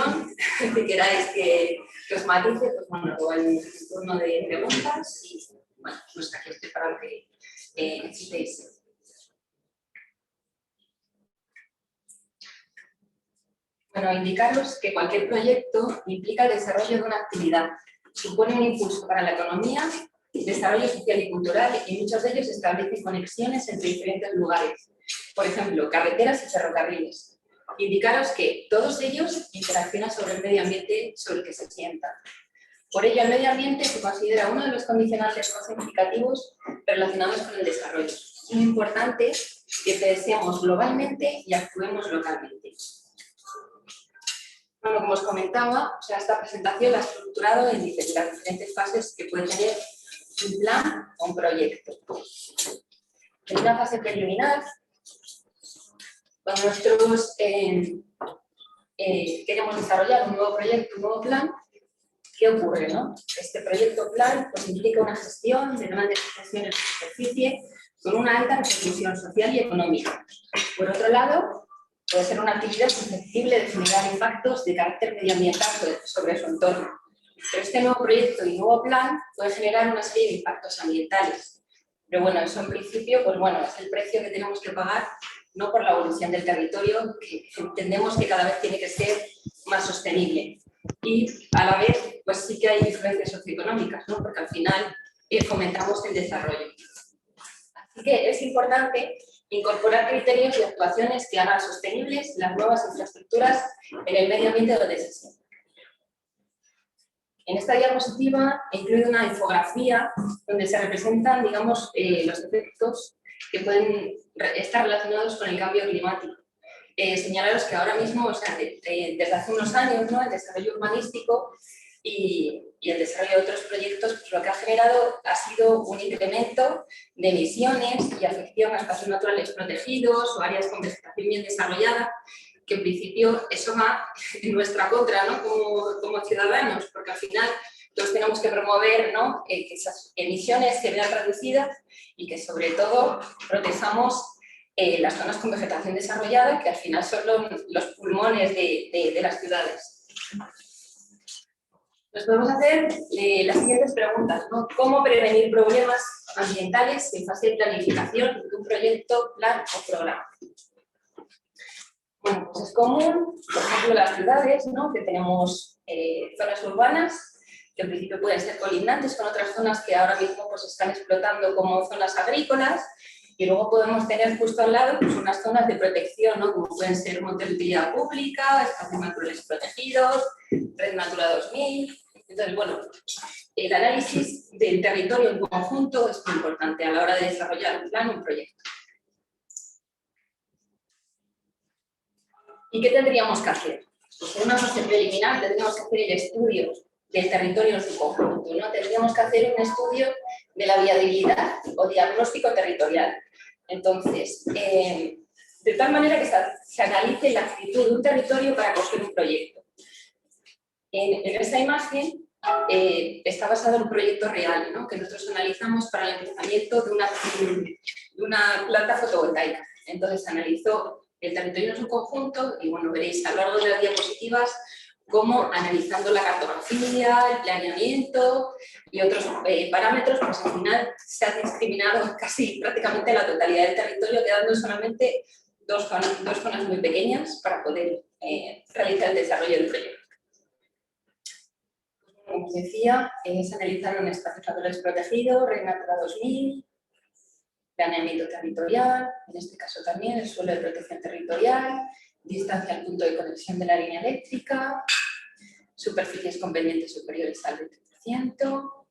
cuestión que queráis que os matice, pues bueno, luego hay un turno de preguntas y bueno, pues aquí estoy para lo que necesitéis. Bueno, indicaros que cualquier proyecto implica el desarrollo de una actividad, supone un impulso para la economía, desarrollo social y cultural, y muchos de ellos establecen conexiones entre diferentes lugares, por ejemplo, carreteras y ferrocarriles. Indicaros que todos ellos interaccionan sobre el medio ambiente sobre el que se sientan. Por ello, el medio ambiente se considera uno de los condicionantes más significativos relacionados con el desarrollo. Es muy importante que pensemos globalmente y actuemos localmente. Bueno, como os comentaba, esta presentación la he estructurado en las diferentes fases que puede tener un plan o un proyecto. En una fase preliminar, cuando nosotros queremos desarrollar un nuevo proyecto, un nuevo plan, ¿qué ocurre, no? Este proyecto plan pues, implica una gestión de grandes extensiones de superficie con una alta repercusión social y económica. Por otro lado, puede ser una actividad susceptible de generar impactos de carácter medioambiental sobre su entorno. Pero este nuevo proyecto y nuevo plan puede generar una serie de impactos ambientales. Pero bueno, eso en principio, pues bueno, es el precio que tenemos que pagar, no por la evolución del territorio, que entendemos que cada vez tiene que ser más sostenible. Y a la vez, pues sí que hay diferencias socioeconómicas, ¿no? Porque al final fomentamos el desarrollo. Así que es importante incorporar criterios y actuaciones que hagan sostenibles las nuevas infraestructuras en el medio ambiente donde se sientan. En esta diapositiva he incluido una infografía donde se representan, digamos, los efectos que pueden estar relacionados con el cambio climático. Señalaros que ahora mismo, desde hace unos años, ¿no? El desarrollo urbanístico y el desarrollo de otros proyectos, pues lo que ha generado ha sido un incremento de emisiones y afección a espacios naturales protegidos o áreas con vegetación bien desarrollada, que en principio eso va en nuestra contra, ¿no? como ciudadanos, porque al final todos tenemos que promover, ¿no? Que esas emisiones se vean reducidas y que sobre todo protejamos las zonas con vegetación desarrollada, que al final son los pulmones de las ciudades. Nos podemos hacer las siguientes preguntas, ¿no? ¿Cómo prevenir problemas ambientales en fase de planificación de un proyecto, plan o programa? Bueno, pues es común, por ejemplo, en las ciudades, ¿no? Que tenemos zonas urbanas que en principio pueden ser colindantes con otras zonas que ahora mismo pues, están explotando como zonas agrícolas, y luego podemos tener justo al lado pues, unas zonas de protección, ¿no? Como pueden ser montes de utilidad pública, espacios naturales protegidos, Red Natura 2000. Entonces, bueno, el análisis del territorio en conjunto es muy importante a la hora de desarrollar un plan o un proyecto. ¿Y qué tendríamos que hacer? Pues en una fase preliminar tendríamos que hacer el estudio del territorio en su conjunto, ¿no? Tendríamos que hacer un estudio de la viabilidad o diagnóstico territorial. Entonces, de tal manera que se analice la actitud de un territorio para coger un proyecto. En esta imagen está basado en un proyecto real, ¿no? Que nosotros analizamos para el emplazamiento de una planta fotovoltaica. Entonces, se analizó el territorio en su conjunto y bueno, veréis a lo largo de las diapositivas cómo analizando la cartografía, el planeamiento y otros parámetros, pues al final se ha discriminado casi prácticamente la totalidad del territorio, quedando solamente dos zonas muy pequeñas para poder realizar el desarrollo del proyecto. Como os decía, se analizaron espacios naturales protegidos, Red Natura 2000, planeamiento territorial, en este caso también el suelo de protección territorial, distancia al punto de conexión de la línea eléctrica, superficies con pendientes superiores al 20%.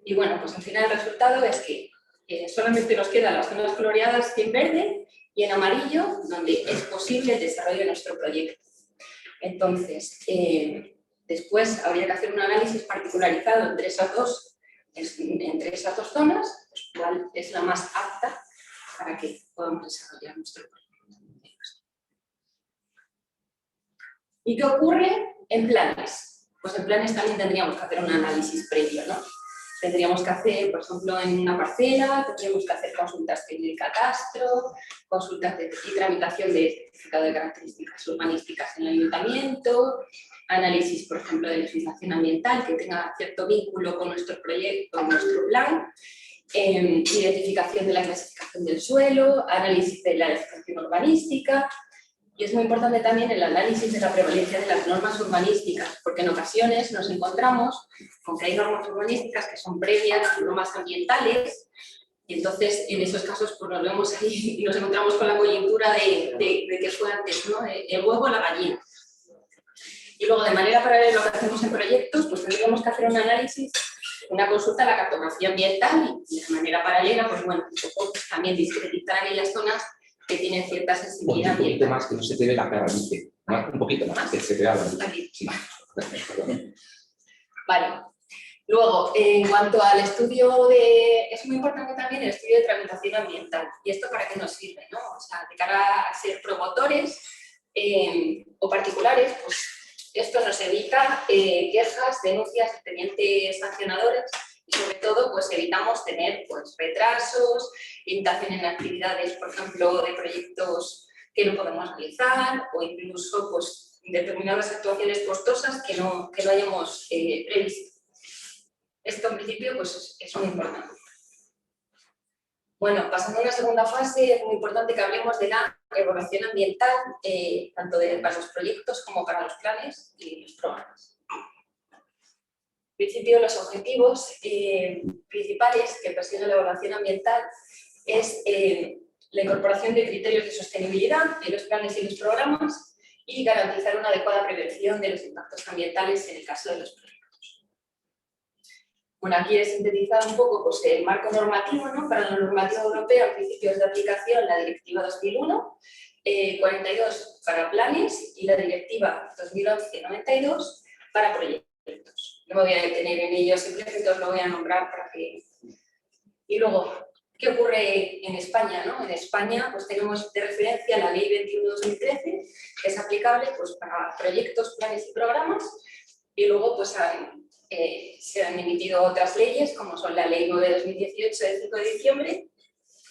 Y bueno, pues al final el resultado es que solamente nos quedan las zonas coloreadas en verde y en amarillo, donde es posible el desarrollo de nuestro proyecto. Entonces, después habría que hacer un análisis particularizado entre esas dos zonas, pues, cuál es la más apta para que podamos desarrollar nuestro proyecto. ¿Y qué ocurre en planes? Pues en planes también tendríamos que hacer un análisis previo, ¿no? Tendríamos que hacer, por ejemplo, en una parcela, tendríamos que hacer consultas de catastro, consultas y tramitación de certificado de características urbanísticas en el ayuntamiento, análisis, por ejemplo, de legislación ambiental que tenga cierto vínculo con nuestro proyecto, con nuestro plan, identificación de la clasificación del suelo, análisis de la legislación urbanística, y es muy importante también el análisis de la prevalencia de las normas urbanísticas, porque en ocasiones nos encontramos con que hay normas urbanísticas que son previas a normas ambientales, y entonces en esos casos pues nos vemos ahí y nos encontramos con la coyuntura de que fue antes, ¿no? El huevo o la gallina. Y luego, de manera paralela a lo que hacemos en proyectos, pues tendríamos que hacer un análisis, una consulta a la cartografía ambiental y de manera paralela, pues bueno, también discretizar aquellas zonas que tienen cierta sensibilidad ambiental. Un poquito más, que no se te ve la cara, dice. Un poquito más, que se te vea la cara. Sí. Vale. Luego, en cuanto al estudio es muy importante también el estudio de tramitación ambiental. ¿Y esto para qué nos sirve, no? O sea, de cara a ser promotores o particulares, pues esto nos evita quejas, denuncias, expedientes sancionadores y sobre todo pues evitamos tener pues retrasos, limitación en actividades, por ejemplo, de proyectos que no podemos realizar o incluso pues determinadas actuaciones costosas que no hayamos previsto. Esto en principio pues es muy importante. Bueno, pasando a una segunda fase, es muy importante que hablemos de la evaluación ambiental, tanto para los proyectos como para los planes y los programas. En principio, los objetivos principales que persigue la evaluación ambiental es la incorporación de criterios de sostenibilidad en los planes y los programas y garantizar una adecuada prevención de los impactos ambientales en el caso de los proyectos. Bueno, aquí he sintetizado un poco pues, el marco normativo, ¿no? Para la normativa europea, principios de aplicación, la Directiva 2001, 42 para planes y la Directiva 2011-92 para proyectos. No me voy a detener en ello, simplemente os lo voy a nombrar para que... Y luego, ¿qué ocurre en España, no? En España pues, tenemos de referencia la Ley 21-2013, que es aplicable pues, para proyectos, planes y programas, y luego pues, se han emitido otras leyes, como son la Ley 9-2018 del 5 de diciembre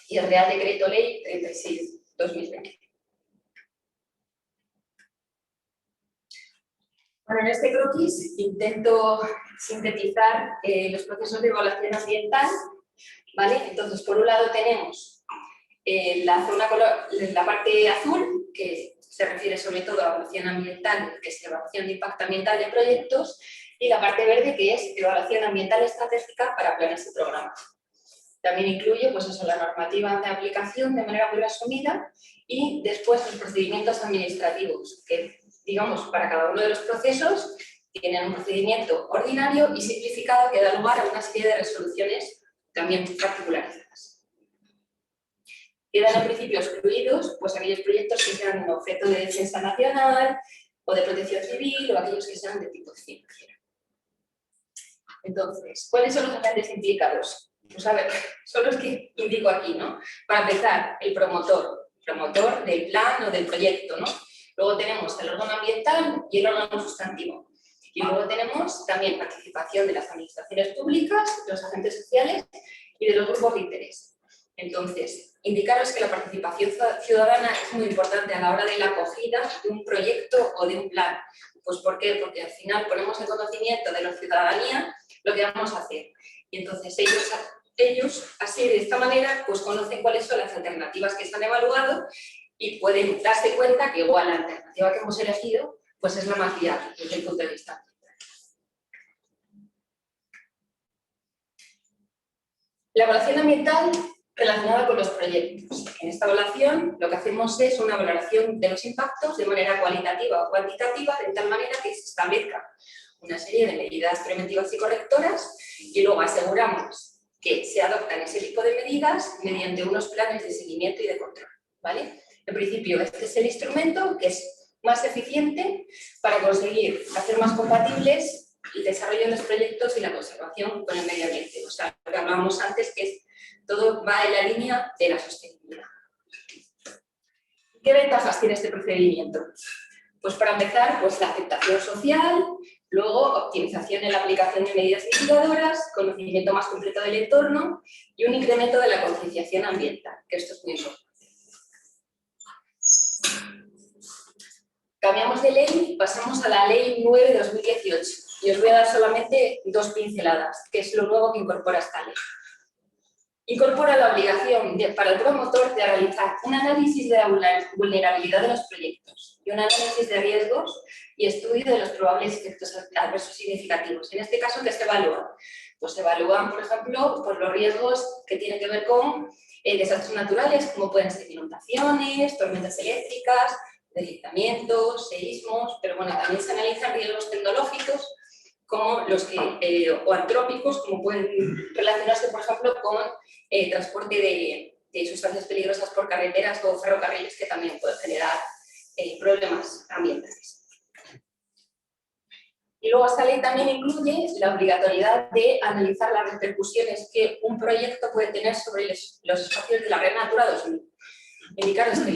y el Real Decreto Ley 36-2020. Bueno, en este croquis intento sintetizar los procesos de evaluación ambiental, ¿vale? Entonces, por un lado tenemos la parte azul, que se refiere sobre todo a evaluación ambiental, que es evaluación de impacto ambiental de proyectos, y la parte verde, que es evaluación ambiental estratégica para planes y programas. También incluye pues eso, la normativa de aplicación de manera muy resumida y después los procedimientos administrativos, que digamos para cada uno de los procesos tienen un procedimiento ordinario y simplificado que da lugar a una serie de resoluciones también particularizadas. Quedan en principio excluidos pues, aquellos proyectos que sean objeto de defensa nacional o de protección civil o aquellos que sean de tipo financiero. Entonces, ¿cuáles son los agentes implicados? Pues a ver, son los que indico aquí, ¿no? Para empezar, el promotor del plan o del proyecto, ¿no? Luego tenemos el órgano ambiental y el órgano sustantivo. Y luego tenemos también participación de las administraciones públicas, los agentes sociales y de los grupos de interés. Entonces, indicaros que la participación ciudadana es muy importante a la hora de la acogida de un proyecto o de un plan. Pues ¿por qué? Porque al final ponemos en conocimiento de la ciudadanía lo que vamos a hacer. Y entonces ellos así de esta manera, pues conocen cuáles son las alternativas que se han evaluado y pueden darse cuenta que igual la alternativa que hemos elegido pues es la más viable desde el punto de vista ambiental. La evaluación ambiental relacionada con los proyectos. En esta evaluación lo que hacemos es una valoración de los impactos de manera cualitativa o cuantitativa, de tal manera que se establezca una serie de medidas preventivas y correctoras y luego aseguramos que se adoptan ese tipo de medidas mediante unos planes de seguimiento y de control, ¿vale? En principio, este es el instrumento que es más eficiente para conseguir hacer más compatibles el desarrollo de los proyectos y la conservación con el medio ambiente. O sea, lo que hablábamos antes, que todo va en la línea de la sostenibilidad. ¿Qué ventajas tiene este procedimiento? Pues para empezar, pues la aceptación social, luego optimización en la aplicación de medidas mitigadoras, conocimiento más completo del entorno y un incremento de la concienciación ambiental, que esto es muy importante. cambiamos de ley, pasamos a la Ley 9/2018 y os voy a dar solamente 2 pinceladas, que es lo nuevo que incorpora esta ley. Incorpora la obligación para el promotor de realizar un análisis de la vulnerabilidad de los proyectos y un análisis de riesgos y estudio de los probables efectos adversos significativos. En este caso, ¿qué se evalúa? Pues se evalúan, por ejemplo, por los riesgos que tienen que ver con desastres naturales, como pueden ser inundaciones, tormentas eléctricas, deslizamientos, seísmos, pero bueno, también se analizan riesgos tecnológicos como los que, o antrópicos, como pueden relacionarse, por ejemplo, con transporte de sustancias peligrosas por carreteras o ferrocarriles, que también pueden generar problemas ambientales. Y luego esta ley también incluye la obligatoriedad de analizar las repercusiones que un proyecto puede tener sobre los espacios de la Red Natura 2000. Indicaros que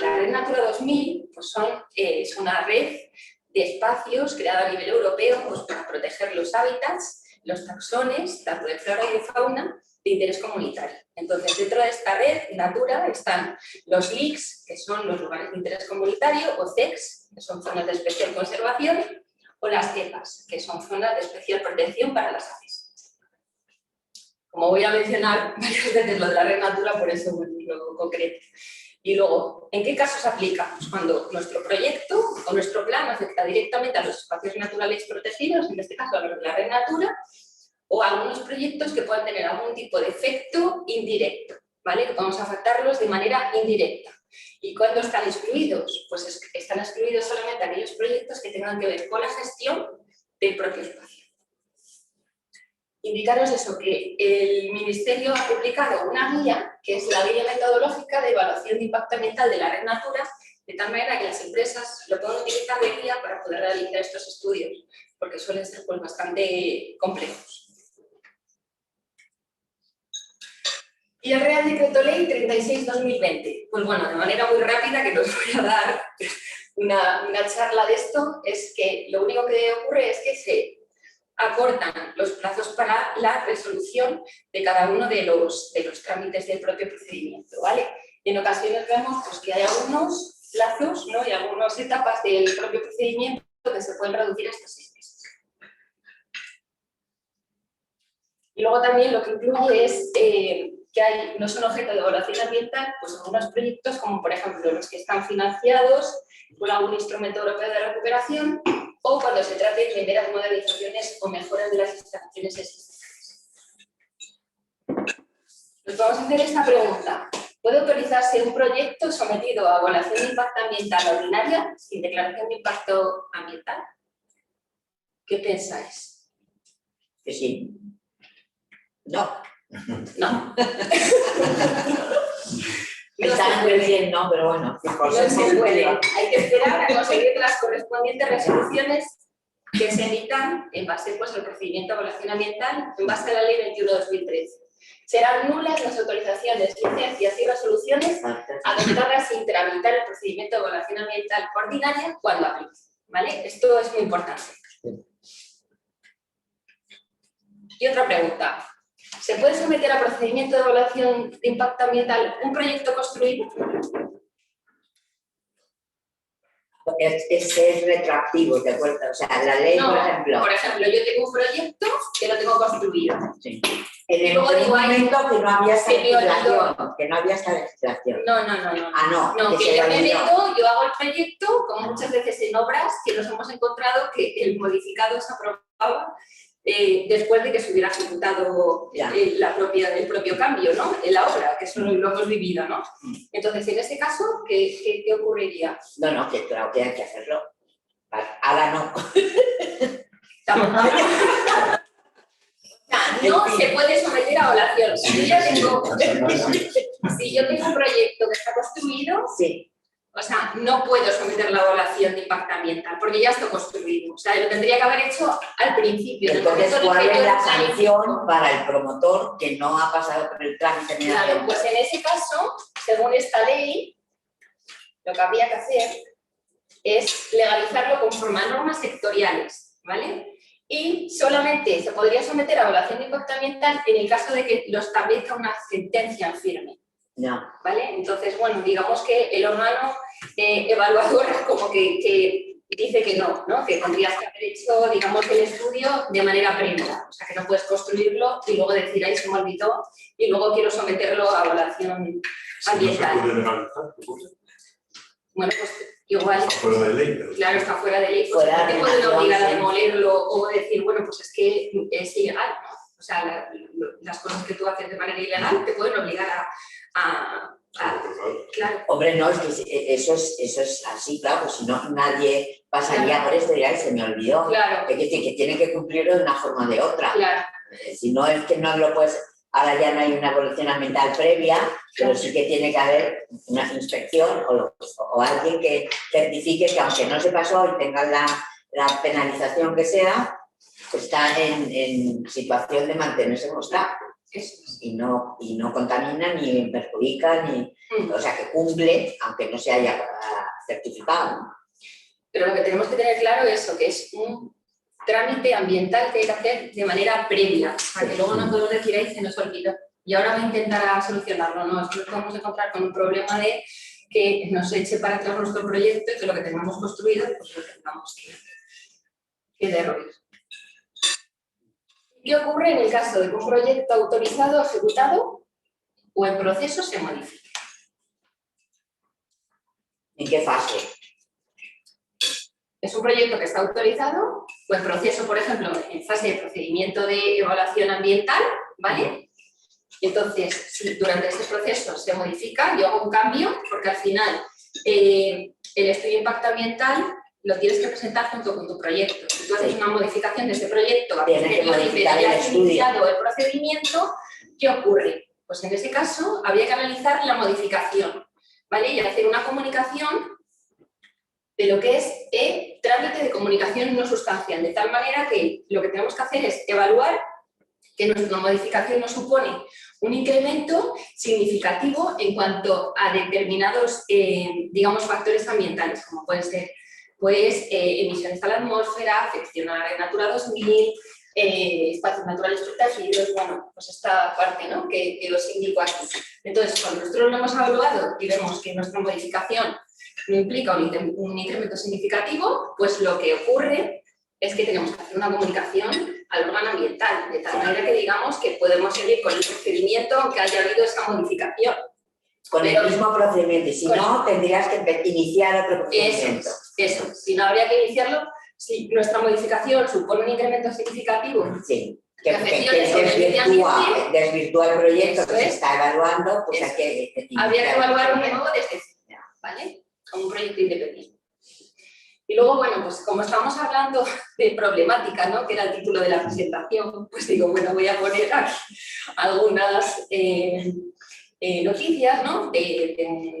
la Red Natura 2000 pues es una red de espacios creada a nivel europeo pues, para proteger los hábitats, los taxones, tanto de flora y de fauna, de interés comunitario. Entonces, dentro de esta red Natura están los LICs, que son los lugares de interés comunitario, o CECs, que son zonas de especial conservación, o las CEPAs, que son zonas de especial protección para las aves. Como voy a mencionar varias veces lo de la red Natura, por eso lo concreto. Y luego, ¿en qué casos aplica? Pues cuando nuestro proyecto o nuestro plan afecta directamente a los espacios naturales protegidos, en este caso a los de la red Natura, o a algunos proyectos que puedan tener algún tipo de efecto indirecto, ¿vale? Que podemos afectarlos de manera indirecta. ¿Y cuándo están excluidos? Pues están excluidos solamente aquellos proyectos que tengan que ver con la gestión del propio espacio. Indicaros eso, que el Ministerio ha publicado una guía, que es la guía metodológica de evaluación de impacto ambiental de la red Natura, de tal manera que las empresas lo puedan utilizar de guía para poder realizar estos estudios, porque suelen ser pues, bastante complejos. Y el Real Decreto Ley 36/2020. Pues bueno, de manera muy rápida, que nos voy a dar una charla de esto, es que lo único que ocurre es que se acortan los plazos para la resolución de cada uno de los trámites del propio procedimiento, ¿vale? Y en ocasiones vemos pues, que hay algunos plazos, ¿no? Y algunas etapas del propio procedimiento que se pueden reducir hasta 6 meses. Y luego también lo que incluye es que no son objeto de evaluación ambiental, pues algunos proyectos como por ejemplo los que están financiados por algún instrumento europeo de recuperación o cuando se trate de meras modernizaciones o mejoras de las instalaciones existentes. Nos vamos a hacer esta pregunta. ¿Puede autorizarse un proyecto sometido a evaluación de impacto ambiental ordinaria sin declaración de impacto ambiental? ¿Qué pensáis? Que sí. No. No. Me están entendiendo, no, pero bueno. No se puede. Hay que esperar a conseguir las correspondientes resoluciones que se emitan en base pues, al procedimiento de evaluación ambiental en base a la Ley 21/2013. Serán nulas las autorizaciones, licencias y resoluciones adoptadas sin tramitar el procedimiento de evaluación ambiental ordinaria cuando aplique. ¿Vale? Esto es muy importante. Y otra pregunta. ¿Se puede someter a procedimiento de evaluación de impacto ambiental un proyecto construido? Es retroactivo, ¿te acuerdas? O sea, la ley, No, por ejemplo, yo tengo un proyecto que lo tengo construido. Sí. En el luego digo, momento que no había esta que me legislación, que no había esta legislación. No. Ah, no, No, que se yo me validó. meto, yo hago el proyecto, como muchas veces en obras, que nos hemos encontrado que el modificado se aprobaba después de que se hubiera ejecutado el propio cambio, ¿no? En la obra, que eso lo hemos vivido, ¿no? Entonces, en ese caso, ¿qué ocurriría? No, que claro que hay que hacerlo. Ahora no. No se puede someter a evaluación. Si yo tengo un proyecto que está construido, sí. O sea, no puedo someter la evaluación de impacto ambiental porque ya está construido. O sea, lo tendría que haber hecho al principio. Entonces, ¿cuál es la sanción para el promotor que no ha pasado por el trámite? Claro, pues en ese caso, según esta ley, lo que habría que hacer es legalizarlo conforme a normas sectoriales, ¿vale? Y solamente se podría someter a evaluación de impacto ambiental en el caso de que lo establezca una sentencia en firme. No. ¿vale? Entonces, bueno, digamos que el órgano evaluador como que dice que no, que tendrías que haber hecho, digamos, el estudio de manera previa, o sea, que no puedes construirlo y luego decir, ahí se me olvidó, y luego quiero someterlo a evaluación ambiental. Si no se puede legalizar, ¿qué cosa? Bueno, pues igual, Está fuera de ley. Pero... claro, está fuera de ley, pues Fuera no te de pueden nación, obligar a sí. demolerlo o decir, bueno, pues es que es ilegal, ¿no? O sea, las cosas que tú haces de manera ilegal te pueden obligar claro. Hombre, no, es que eso es así, claro, pues si no, nadie pasaría por esto y diría, se me olvidó. Claro. Que tiene que cumplirlo de una forma o de otra. Claro. Si no es que no lo puedes, ahora ya no hay una evolución ambiental previa, pero sí que tiene que haber una inspección o alguien que certifique que aunque no se pasó y tenga la penalización que sea, está en situación de mantenerse como está. Y no contamina, ni perjudica, o sea, que cumple, aunque no se haya certificado, ¿no? Pero lo que tenemos que tener claro es eso, que es un trámite ambiental que hay que hacer de manera previa, para que luego no podemos decir, ahí se nos olvidó. Y ahora voy a intentar solucionarlo, ¿no? Es que nos podemos encontrar con un problema de que nos eche para atrás nuestro proyecto y que lo que tengamos construido, pues lo tengamos que derruir. ¿Qué ocurre en el caso de que un proyecto autorizado, ejecutado o en proceso se modifique? ¿En qué fase? Es un proyecto que está autorizado o en proceso, por ejemplo, en fase de procedimiento de evaluación ambiental, ¿vale? Entonces, si durante ese proceso se modifica, yo hago un cambio, porque al final el estudio de impacto ambiental lo tienes que presentar junto con tu proyecto. Si tú haces una modificación de ese proyecto a posteriori de que hayas iniciado el procedimiento, ¿qué ocurre? Pues en ese caso habría que analizar la modificación, ¿vale? Y hacer una comunicación de lo que es trámite de comunicación no sustancial, de tal manera que lo que tenemos que hacer es evaluar que nuestra modificación no supone un incremento significativo en cuanto a determinados, digamos, factores ambientales, como pueden ser pues, emisiones a la atmósfera, afección a la Red Natura 2000, espacios naturales protegidos, bueno, pues esta parte, ¿no?, que os indico aquí. Entonces, cuando nosotros lo hemos evaluado y vemos que nuestra modificación no implica un incremento significativo, pues lo que ocurre es que tenemos que hacer una comunicación al órgano ambiental, de tal manera que digamos que podemos seguir con el procedimiento aunque haya habido esa modificación. Con el mismo procedimiento, y si no, tendrías que iniciar otro procedimiento. Eso, si no habría que iniciarlo, si nuestra modificación supone un incremento significativo. Sí, que desvirtúa el proyecto eso que se está evaluando, pues habría que evaluar un nuevo desde cero, ¿vale? Como un proyecto independiente. Y luego, bueno, pues como estamos hablando de problemática, ¿no?, que era el título de la presentación, pues digo, bueno, voy a poner aquí algunas noticias, ¿no?, de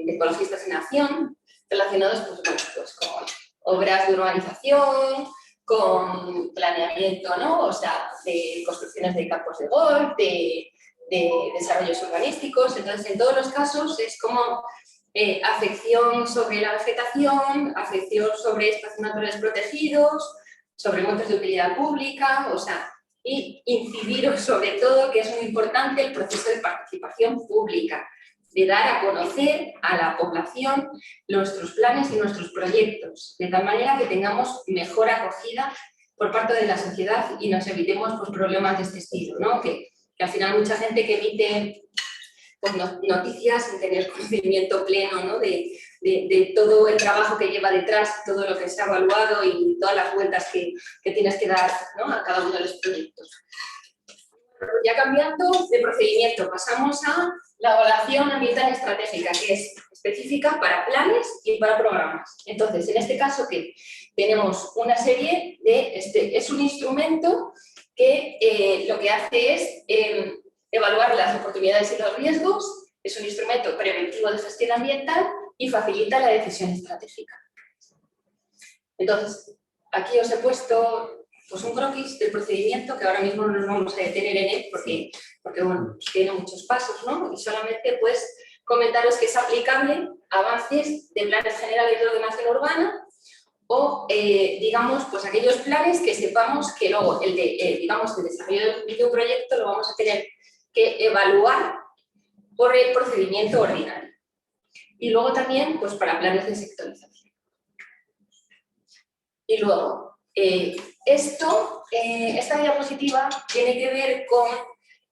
ecologistas en acción relacionados, pues, bueno, pues con obras de urbanización, con planeamiento, ¿no?, o sea, de construcciones de campos de golf, de desarrollos urbanísticos. Entonces, en todos los casos es como afección sobre la vegetación, afección sobre espacios naturales protegidos, sobre montes de utilidad pública, o sea, y incidir sobre todo, que es muy importante, el proceso de participación pública, de dar a conocer a la población nuestros planes y nuestros proyectos, de tal manera que tengamos mejor acogida por parte de la sociedad y nos evitemos, pues, problemas de este estilo, ¿no?, que al final mucha gente que emite, pues, noticias sin tener conocimiento pleno, ¿no?, de todo el trabajo que lleva detrás, todo lo que se ha evaluado y todas las vueltas que tienes que dar, ¿no?, a cada uno de los proyectos. Ya cambiando de procedimiento, pasamos a la evaluación ambiental estratégica, que es específica para planes y para programas. Entonces, en este caso, ¿qué? Tenemos una serie de... es un instrumento que lo que hace es evaluar las oportunidades y los riesgos, es un instrumento preventivo de gestión ambiental y facilita la decisión estratégica. Entonces, aquí os he puesto, pues, un croquis del procedimiento, que ahora mismo no nos vamos a detener en él porque bueno, pues tiene muchos pasos, ¿no? Y solamente, pues, comentaros que es aplicable a avances de planes generales de ordenación urbana o, digamos, pues aquellos planes que sepamos que luego digamos, el desarrollo de un proyecto lo vamos a tener que evaluar por el procedimiento ordinario. Y luego también pues, para planes de sectorización. Y luego, esta diapositiva tiene que ver con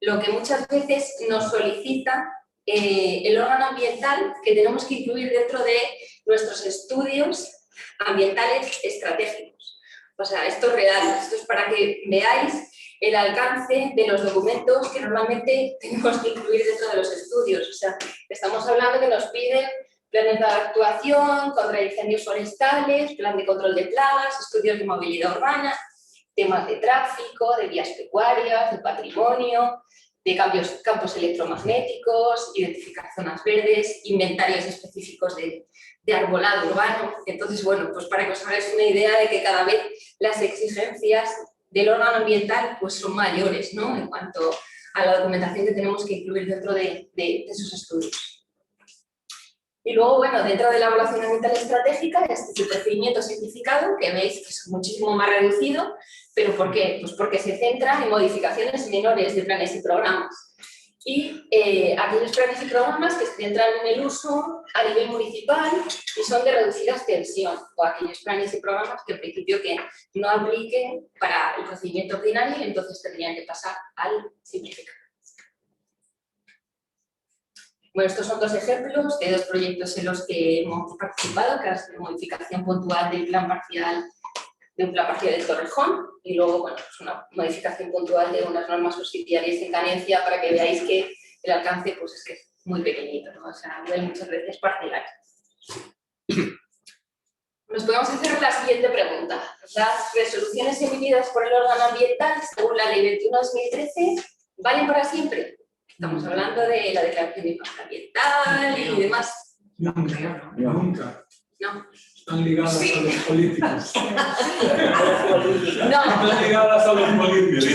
lo que muchas veces nos solicita el órgano ambiental que tenemos que incluir dentro de nuestros estudios ambientales estratégicos. O sea, esto es real, esto es para que veáis el alcance de los documentos que normalmente tenemos que incluir dentro de los estudios. O sea, estamos hablando que nos piden planes de actuación, contra incendios forestales, plan de control de plagas, estudios de movilidad urbana, temas de tráfico, de vías pecuarias, de patrimonio, de campos electromagnéticos, identificar zonas verdes, inventarios específicos de arbolado urbano. Entonces, bueno, pues para que os hagáis una idea de que cada vez las exigencias del órgano ambiental pues son mayores, ¿no? En cuanto a la documentación que tenemos que incluir dentro de esos estudios. Y luego, bueno, dentro de la evaluación ambiental estratégica, este es el procedimiento simplificado, que veis que es muchísimo más reducido, pero ¿por qué? Pues porque se centra en modificaciones menores de planes y programas. Y aquellos planes y programas que se centran en el uso a nivel municipal y son de reducida extensión, o aquellos planes y programas que en principio que no apliquen para el procedimiento ordinario y entonces tendrían que pasar al simplificado. Bueno, estos son dos ejemplos de dos proyectos en los que hemos participado, que es la modificación puntual del plan parcial de Torrejón y luego, bueno, pues una modificación puntual de unas normas subsidiarias en Canencia para que veáis que el alcance pues es que es muy pequeñito, ¿no? O sea, a nivel muchas veces parcelar. Nos podemos hacer la siguiente pregunta. ¿Las resoluciones emitidas por el órgano ambiental según la Ley 21/2013 valen para siempre? Estamos hablando de la declaración de impacto ambiental y demás. Nunca. No. Están ligadas a los políticos. A los políticos. No. Están ligadas a los políticos.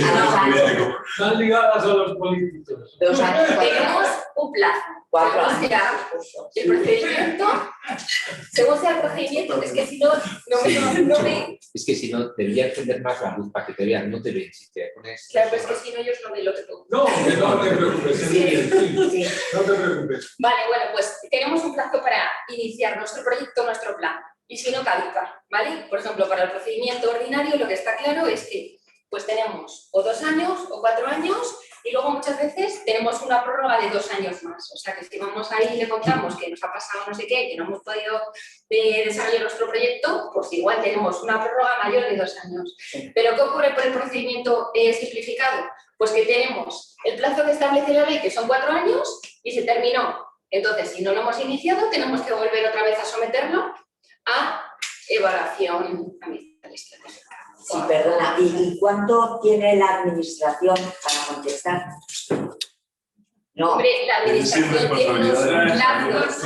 Están ligadas a los políticos. 2 años. Tenemos un plazo. 4 Según años. sea el procedimiento, según sea el procedimiento, es que si no me... Es que si no, debería encender más la luz para que te vean, no te ven. Si te pones... Claro, pero es que si no ellos no ven lo que tú. No, que no te preocupes. Sí. No te preocupes. Vale, bueno, pues tenemos un plazo para iniciar nuestro proyecto, nuestro plan. Y si no caduca, ¿vale? Por ejemplo, para el procedimiento ordinario lo que está claro es que pues tenemos o 2 años o 4 años y luego muchas veces tenemos una prórroga de 2 años más. O sea que si vamos ahí y le contamos que nos ha pasado no sé qué, que no hemos podido desarrollar nuestro proyecto, pues igual tenemos una prórroga mayor de 2 años. Pero ¿qué ocurre por el procedimiento simplificado? Pues que tenemos el plazo que establece la ley, que son 4 años, y se terminó. Entonces, si no lo hemos iniciado, tenemos que volver otra vez a someterlo a evaluación ambiental estratégica. Sí, perdona. ¿Y cuánto tiene la administración para contestar? No. Hombre, la administración tiene unos plazos.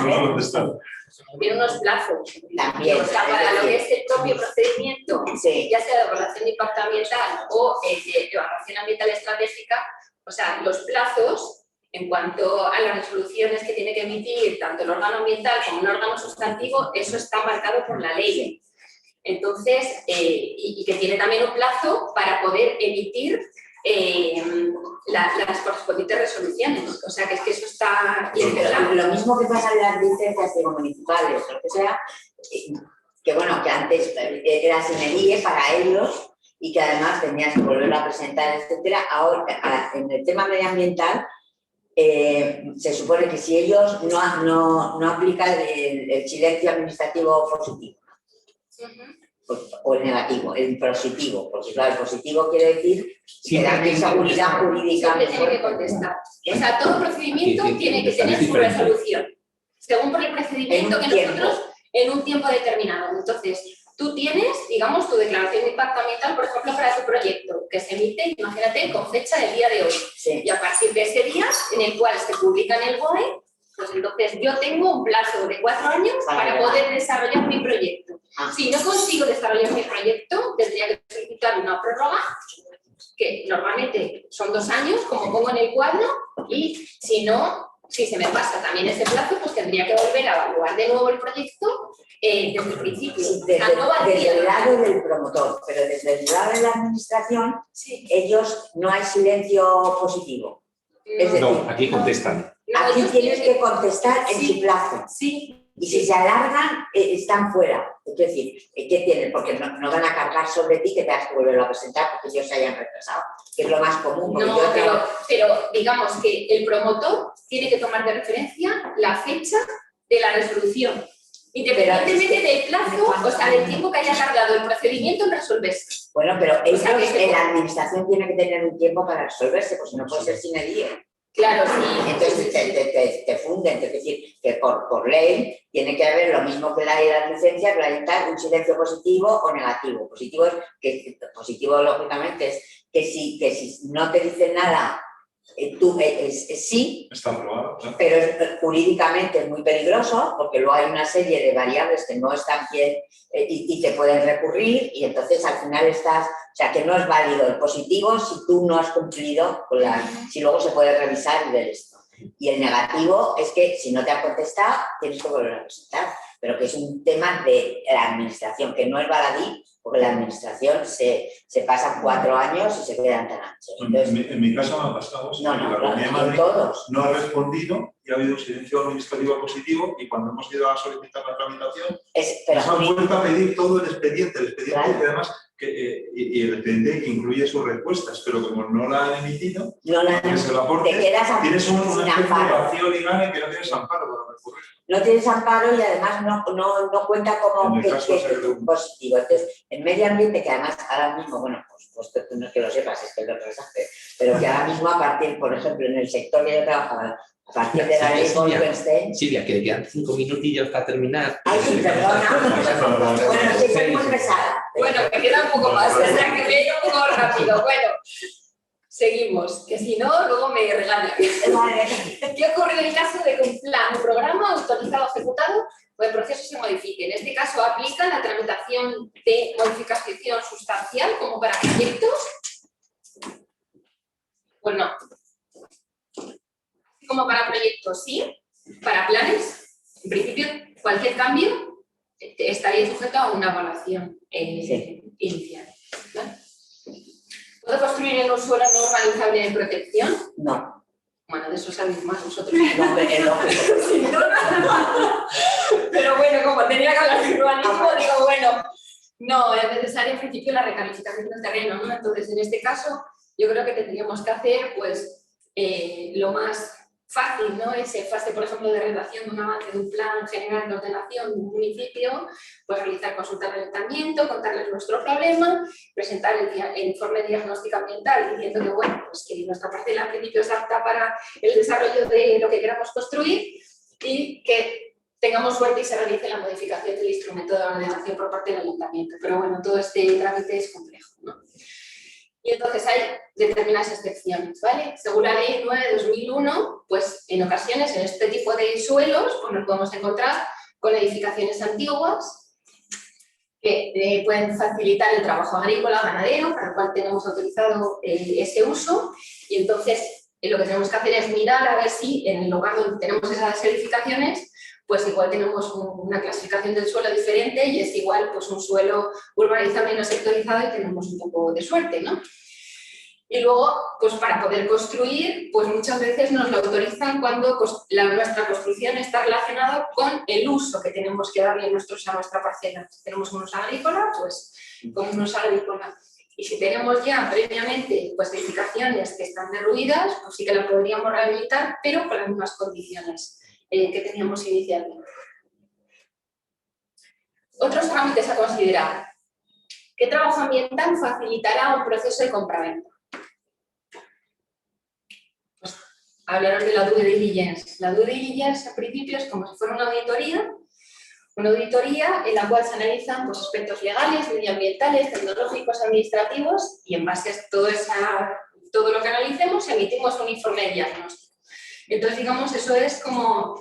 Tiene unos plazos. También. O sea, para lo que es el propio procedimiento, Sí. ya sea de evaluación de impacto ambiental o de evaluación ambiental estratégica, o sea, los plazos en cuanto a las resoluciones que tiene que emitir tanto el órgano ambiental como un órgano sustantivo, eso está marcado por la ley. Entonces, y que tiene también un plazo para poder emitir las correspondientes resoluciones. O sea, que es que eso está bien claro. Lo mismo que pasa en las licencias municipales, lo que sea, que bueno, que antes era sin medie para ellos y que además tenías que volverlo a presentar, etcétera. Ahora, en el tema medioambiental, se supone que si ellos no aplican el silencio administrativo positivo, o el negativo, el positivo, porque claro, el positivo quiere decir que da seguridad jurídica. Siempre tiene que contestar. O sea, todo procedimiento tiene que tener su resolución, según por el procedimiento que nosotros en un tiempo determinado. Entonces, tú tienes, digamos, tu declaración de impacto ambiental, por ejemplo, para tu proyecto, que se emite, imagínate, con fecha del día de hoy. Sí. Y a partir de ese día, en el cual se publica en el BOE, pues entonces yo tengo un plazo de 4 años para poder desarrollar mi proyecto. Si no consigo desarrollar mi proyecto, tendría que solicitar una prórroga, que normalmente son 2 años, como pongo en el cuadro, y si no, si se me pasa también ese plazo, pues tendría que volver a evaluar de nuevo el proyecto desde el principio. Desde el lado del promotor, pero desde el lado de la administración, sí. ellos no hay silencio positivo. Es decir, No, aquí contestan. aquí ellos tienes tienen que contestar en Sí. su plazo. Sí, Y si se alargan, están fuera. Es decir, ¿qué tienen? Porque no van a cargar sobre ti que tengas que volverlo a presentar porque ellos se hayan retrasado, que es lo más común. Porque no, pero digamos que el promotor tiene que tomar de referencia la fecha de la resolución, independientemente del plazo, o sea, del tiempo que haya tardado el procedimiento en resolverse. Bueno, pero ellos sea, que en la administración tiene que tener un tiempo para resolverse, pues no puede ser sin el día. Claro, sí. Entonces te funden, es decir, que por ley tiene que haber lo mismo que la ley de las licencias, un silencio positivo o negativo. Positivo lógicamente es que si no te dicen nada, tú sí, Está aprobado, claro. pero jurídicamente es muy peligroso porque luego hay una serie de variables que no están bien y te pueden recurrir y entonces al final o sea que no es válido el positivo si tú no has cumplido con si luego se puede revisar y ver esto. Y el negativo es que si no te ha contestado tienes que volver a presentar, pero que es un tema de la administración, que no es baladí, porque la administración se pasan 4 años y se quedan tan anchos. Entonces, En mi caso me ha pasado. no, la Comunidad de en Madrid todos. no ha respondido y ha habido un silencio administrativo positivo y cuando hemos ido a solicitar la tramitación nos han vuelto a pedir todo el expediente Claro. que además y el expediente incluye sus respuestas, pero como no la han emitido, aunque se lo aportes, te quedas tienes sin una especie de amparo. vacío legal en que no tienes amparo para recurrir. No tienes amparo y además no cuenta como En el caso que es un positivo. Entonces, en medio ambiente, que además ahora mismo, bueno, pues tú no es que lo sepas, es que lo resaste, pero que ahora mismo a partir, por ejemplo, en el sector que yo trabajaba, a partir de la ley Bolkestein. Silvia, que le quedan 5 minutillos para terminar. Ay, sí, perdona. Bueno, sí, soy muy pesada. Bueno, me queda un poco más, o sea, que me he ido un poco rápido. Bueno, seguimos, que si no, luego me regañan. ¿Qué ocurre en el caso de que un plan, un programa autorizado o ejecutado o el proceso se modifique? En este caso, aplica la tramitación de modificación sustancial como para proyectos. Pues no. Como para proyectos, sí. Para planes, en principio, cualquier cambio estaría sujeto a una evaluación inicial. ¿Vale? ¿Puedo construir en un suelo no urbanizable de protección? No. Bueno, de eso sabéis más vosotros. No, es lógico. Sí, ¿no? Pero bueno, como tenía que hablar de urbanismo, digo, bueno, no, es necesaria en principio la recalificación del terreno, ¿no? Entonces, en este caso, yo creo que tendríamos que hacer, pues, lo más fácil, ¿no? Ese fase, por ejemplo, de redacción de un avance de un plan general de ordenación de un municipio, pues realizar consultas de ayuntamiento, contarles nuestro problema, presentar el informe de diagnóstico ambiental diciendo que, bueno, pues que nuestra parcela en principio es apta para el desarrollo de lo que queramos construir y que tengamos suerte y se realice la modificación del instrumento de ordenación por parte del ayuntamiento. Pero bueno, todo este trámite es complejo, ¿no? Y entonces hay determinadas excepciones, ¿vale? Según la Ley 9 de 2001, pues en ocasiones en este tipo de suelos pues nos podemos encontrar con edificaciones antiguas que pueden facilitar el trabajo agrícola, ganadero, para el cual tenemos autorizado ese uso, y entonces lo que tenemos que hacer es mirar a ver si en el lugar donde tenemos esas edificaciones pues igual tenemos una clasificación del suelo diferente y es igual pues un suelo urbanizable y no sectorizado y tenemos un poco de suerte, ¿no? Y luego, pues para poder construir, pues muchas veces nos lo autorizan cuando nuestra construcción está relacionada con el uso que tenemos que darle a nuestra parcela. Si tenemos un uso agrícola, pues con un uso agrícola. Y si tenemos ya previamente pues edificaciones que están derruidas, pues sí que la podríamos rehabilitar, pero con las mismas condiciones que teníamos inicialmente. Otros trámites a considerar. ¿Qué trabajo ambiental facilitará un proceso de compraventa? Pues hablaron de la due diligence. La due diligence, en principio, es como si fuera una auditoría en la cual se analizan pues, aspectos legales, medioambientales, tecnológicos, administrativos, y en base a todo lo que analicemos emitimos un informe de diagnóstico. Entonces, digamos, eso es como,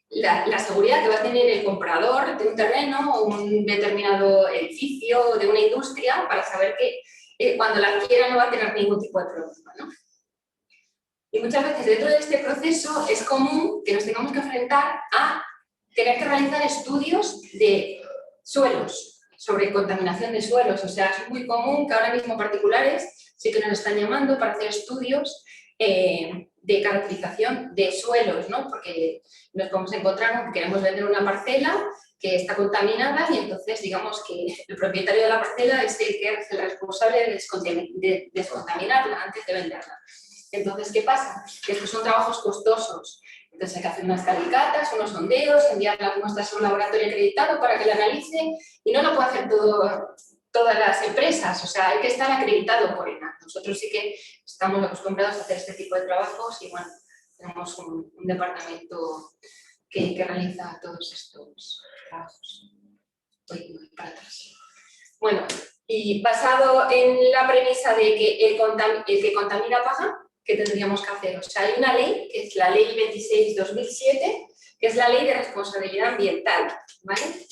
la seguridad que va a tener el comprador de un terreno, un determinado edificio, de una industria, para saber que cuando la adquiera no va a tener ningún tipo de problema, ¿no? Y muchas veces dentro de este proceso es común que nos tengamos que enfrentar a tener que realizar estudios de suelos, sobre contaminación de suelos. O sea, es muy común que ahora mismo particulares sí que nos están llamando para hacer estudios de caracterización de suelos, ¿no? Porque nos podemos encontrar con que queremos vender una parcela que está contaminada y entonces digamos que el propietario de la parcela es el que es el responsable de descontaminarla antes de venderla. Entonces, ¿qué pasa? Que estos son trabajos costosos. Entonces hay que hacer unas calicatas, unos sondeos, enviar las muestras a un laboratorio acreditado para que la analice y no lo puede hacer todas las empresas, o sea, hay que estar acreditado por ENAC. Nosotros sí que estamos acostumbrados a hacer este tipo de trabajos y bueno, tenemos un departamento que realiza todos estos trabajos. Voy para atrás. Bueno, y basado en la premisa de que el que contamina paga, ¿qué tendríamos que hacer? O sea, hay una ley, que es la Ley 26/2007, que es la Ley de Responsabilidad Ambiental, ¿vale?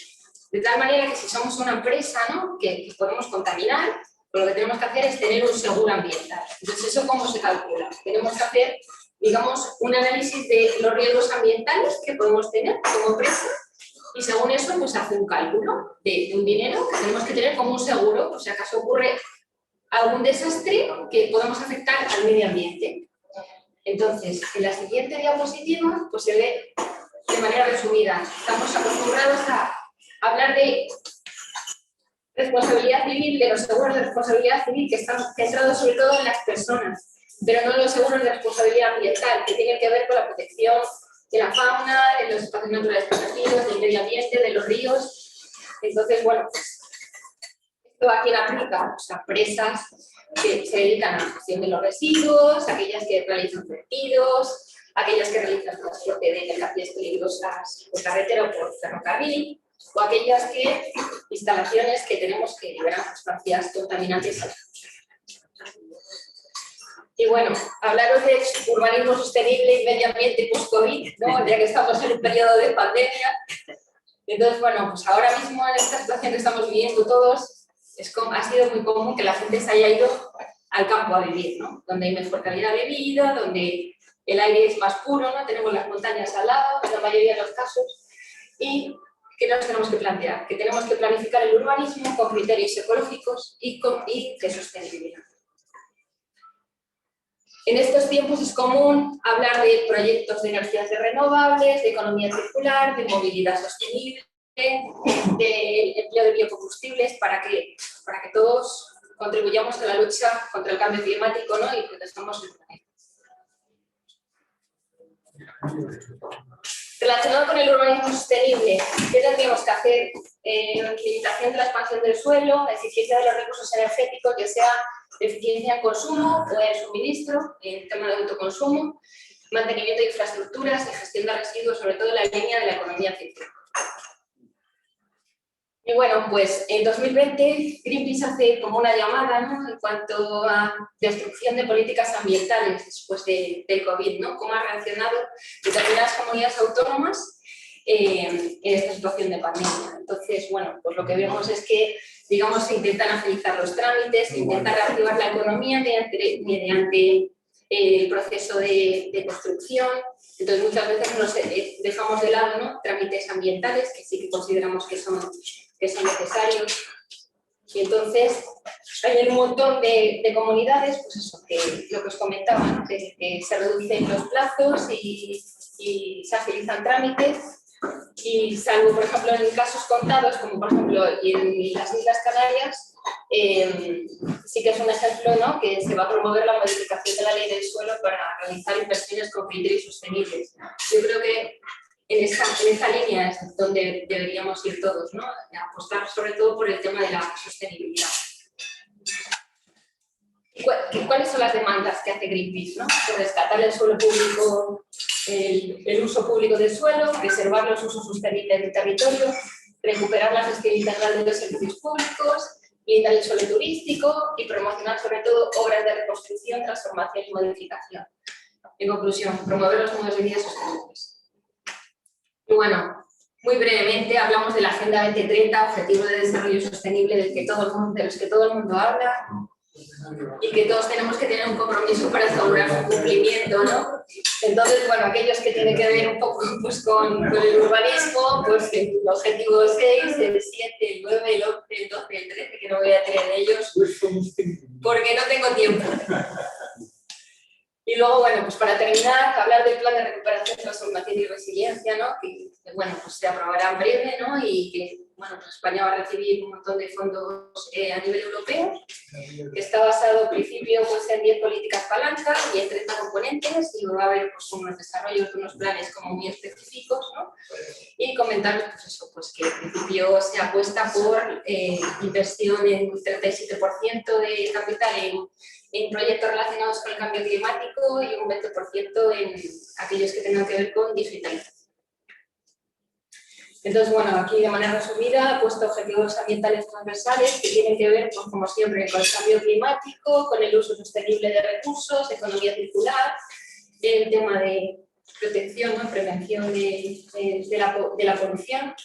De tal manera que si somos una empresa, ¿no?, que podemos contaminar, pues lo que tenemos que hacer es tener un seguro ambiental. Entonces, ¿eso cómo se calcula? Tenemos que hacer, digamos, un análisis de los riesgos ambientales que podemos tener como empresa y según eso, pues hace un cálculo de un dinero que tenemos que tener como un seguro, por si acaso ocurre algún desastre que podamos afectar al medio ambiente. Entonces, en la siguiente diapositiva, pues se ve de manera resumida. Estamos acostumbrados a hablar de responsabilidad civil, de los seguros de responsabilidad civil que están centrados sobre todo en las personas, pero no en los seguros de responsabilidad ambiental, que tienen que ver con la protección de la fauna, de los espacios naturales protegidos, del medio ambiente, de los ríos. Entonces, bueno, pues, ¿esto a quién aplica? Pues a empresas que se dedican a la gestión de los residuos, aquellas que realizan vertidos, aquellas que realizan transporte de mercancías peligrosas por carretera o por ferrocarril, o aquellas instalaciones que tenemos que liberar sustancias contaminantes. Y bueno, hablaros de urbanismo sostenible y medio ambiente post-COVID, ¿no?, ya que estamos en un periodo de pandemia. Entonces, bueno, pues ahora mismo en esta situación que estamos viviendo todos, ha sido muy común que la gente se haya ido al campo a vivir, ¿no?, donde hay mejor calidad de vida, donde el aire es más puro, ¿no?, tenemos las montañas al lado, en la mayoría de los casos. Y ¿qué nos tenemos que plantear? Que tenemos que planificar el urbanismo con criterios ecológicos y de sostenibilidad. En estos tiempos es común hablar de proyectos de energías renovables, de economía circular, de movilidad sostenible, de empleo de biocombustibles para que todos contribuyamos a la lucha contra el cambio climático, ¿no?, y protegamos el planeta. Relacionado con el urbanismo sostenible, ¿qué tendríamos que hacer? Limitación de la expansión del suelo, eficiencia de los recursos energéticos, ya sea eficiencia en consumo o en suministro, en tema de autoconsumo, mantenimiento de infraestructuras y gestión de residuos, sobre todo en la línea de la economía circular. Y bueno, pues en 2020 Greenpeace hace como una llamada, ¿no?, en cuanto a destrucción de políticas ambientales después del COVID, ¿no?, cómo ha reaccionado determinadas comunidades autónomas en esta situación de pandemia. Entonces, bueno, pues lo que vemos es que, digamos, se intentan agilizar los trámites, se intenta reactivar la economía mediante el proceso de construcción. Entonces, muchas veces nos dejamos de lado, ¿no?, trámites ambientales que sí que consideramos que son necesarios. Y entonces hay un montón de comunidades, pues eso, que lo que os comentaba, ¿no?, que se reducen los plazos y se agilizan trámites. Y salvo, por ejemplo, en casos contados, como por ejemplo en las Islas Canarias, sí que es un ejemplo, ¿no?, que se va a promover la modificación de la ley del suelo para realizar inversiones con criterios sostenibles. Yo creo que en esa línea es donde deberíamos ir todos, ¿no?, apostar sobre todo por el tema de la sostenibilidad. ¿Cuáles son las demandas que hace Greenpeace, ¿no? Pues rescatar el suelo público, el uso público del suelo, preservar los usos sostenibles del territorio, recuperar la gestión integral de los servicios públicos, blindar el suelo turístico y promocionar sobre todo obras de reconstrucción, transformación y modificación. En conclusión, promover los modos de vida sostenibles. Y bueno, muy brevemente hablamos de la Agenda 2030, Objetivo de Desarrollo Sostenible de los que todo el mundo habla. y que todos tenemos que tener un compromiso para asegurar su cumplimiento, ¿no? Entonces, bueno, aquellos que tienen que ver un poco pues, con el urbanismo, pues el objetivo 6, el 7, el 9, el 11, el 12, el 13, que no voy a tener de ellos porque no tengo tiempo. Y luego, bueno, pues para terminar, hablar del plan de recuperación, transformación y resiliencia, ¿no? Que, bueno, pues se aprobará en breve, ¿no? Y que, bueno, pues España va a recibir un montón de fondos a nivel europeo, que está basado en principio pues, en 10 políticas palancas y en 30 componentes, y va a haber pues, unos desarrollos de unos planes como muy específicos, ¿no? Y comentar pues eso, pues que en principio se apuesta por inversión en un 37% de capital en proyectos relacionados con el cambio climático y un 20% en aquellos que tengan que ver con digitalización. Entonces, bueno, aquí de manera resumida he puesto objetivos ambientales transversales que tienen que ver, pues, como siempre, con el cambio climático, con el uso sostenible de recursos, economía circular, el tema de protección, ¿no? Prevención de la polución.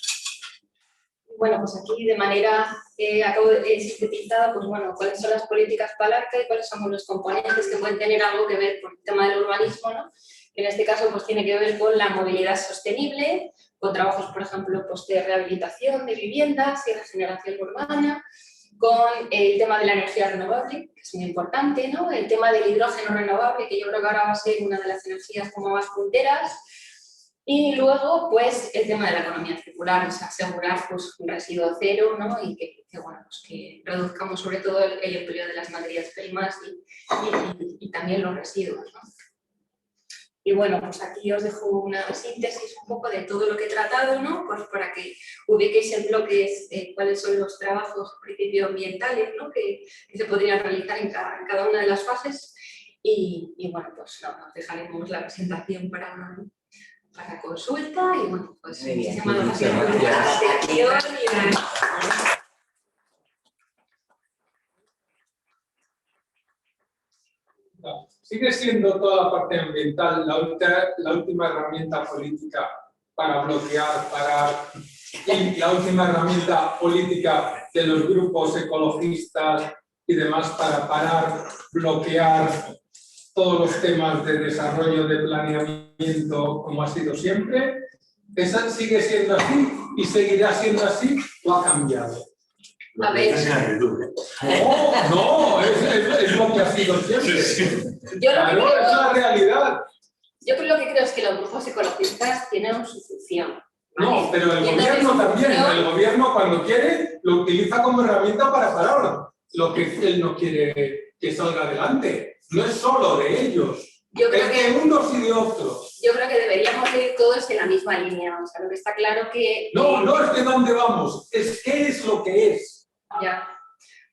Bueno, pues aquí de manera sintetizada, pues bueno, cuáles son las políticas palanca y cuáles son los componentes que pueden tener algo que ver con el tema del urbanismo, ¿no? En este caso, pues tiene que ver con la movilidad sostenible, con trabajos, por ejemplo, pues, de rehabilitación de viviendas y regeneración urbana, con el tema de la energía renovable, que es muy importante, ¿no? El tema del hidrógeno renovable, que yo creo que ahora va a ser una de las energías como más punteras. Y luego, pues, el tema de la economía circular, o sea, asegurar pues, un residuo cero, ¿no? Y que bueno, pues, que reduzcamos sobre todo el empleo de las materias primas y también los residuos, ¿no? Y bueno, pues aquí os dejo una síntesis un poco de todo lo que he tratado, ¿no? Pues para que ubiquéis en bloques cuáles son los trabajos principios ambientales, ¿no? que se podrían realizar en cada una de las fases. Y bueno, pues no, nos dejaremos la presentación para consulta y bueno, pues muchísimas gracias por la atención y Sigue siendo toda la parte ambiental la última herramienta política para bloquear, y la última herramienta política de los grupos ecologistas y demás para parar, bloquear todos los temas de desarrollo, de planeamiento, como ha sido siempre. ¿Esa sigue siendo así y seguirá siendo así o ha cambiado? A ver. No, es lo que ha sido siempre. Claro, es la realidad. Yo lo que creo es que los grupos ecologistas tienen su función. ¿Vale? No, pero el gobierno también. El gobierno cuando quiere lo utiliza como herramienta para parar lo que él no quiere que salga adelante. No es solo de ellos. Yo creo es de unos y de otros. Yo creo que deberíamos ir todos en la misma línea. O sea, lo que está claro que... No es de dónde vamos, es qué es lo que es. Ya.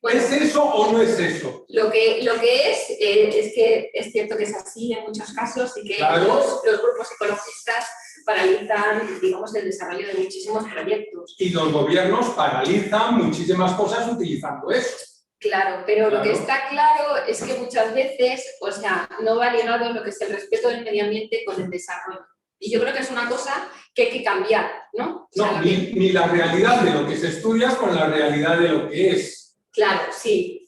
Bueno, ¿Es eso o no es eso? Lo que es que es cierto que es así en muchos casos y que claro. los grupos ecologistas paralizan, digamos, el desarrollo de muchísimos proyectos. Y los gobiernos paralizan muchísimas cosas utilizando eso. Claro, pero lo que está claro es que muchas veces, o sea, no va ligado lo que es el respeto del medio ambiente con el desarrollo. Y yo creo que es una cosa que hay que cambiar, ¿no? O sea, no, ni la realidad de lo que se estudia con la realidad de lo que es. Claro, sí.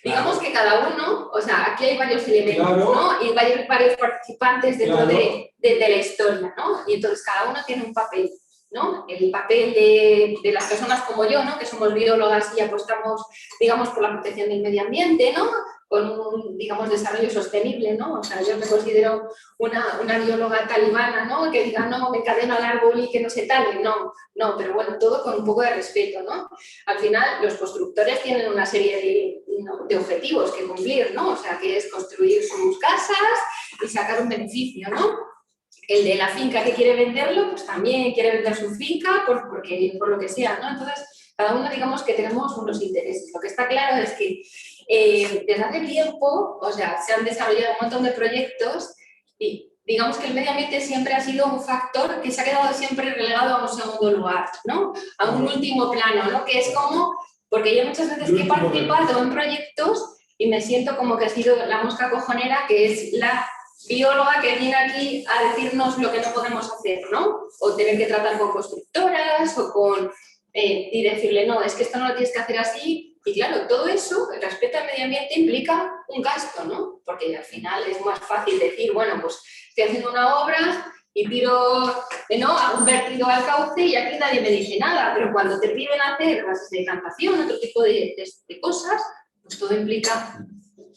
Digamos que cada uno, o sea, aquí hay varios elementos, claro. ¿no? Y varios participantes dentro claro. de la historia, ¿no? Y entonces cada uno tiene un papel, ¿no? El papel de las personas como yo, ¿no? Que somos biólogas y apostamos, digamos, por la protección del medio ambiente, ¿no? Con un, digamos, desarrollo sostenible, ¿no? O sea, yo me considero una bióloga talibana, ¿no? Que diga, no, me encadeno al árbol y que no se tale, no, pero bueno, todo con un poco de respeto, ¿no? Al final, los constructores tienen una serie de objetivos que cumplir, ¿no? O sea, que es construir sus casas y sacar un beneficio, ¿no? El de la finca que quiere venderlo, pues también quiere vender su finca por lo que sea, ¿no? Entonces, cada uno, digamos, que tenemos unos intereses. Lo que está claro es que desde hace tiempo, o sea, se han desarrollado un montón de proyectos y digamos que el medio ambiente siempre ha sido un factor que se ha quedado siempre relegado a un segundo lugar, ¿no? A un último plano, ¿no? Que es como, porque yo muchas veces que he participado en proyectos y me siento como que he sido la mosca cojonera, que es la bióloga que viene aquí a decirnos lo que no podemos hacer, ¿no? O tener que tratar con constructoras o con... y decirle, no, es que esto no lo tienes que hacer así Y claro, todo eso, el respeto al medio ambiente implica un gasto, ¿no? Porque al final es más fácil decir, bueno, pues estoy haciendo una obra y tiro, ¿no?, hago un vertido al cauce y aquí nadie me dice nada, pero cuando te piden hacer bases de decantación, otro tipo de cosas, pues todo implica,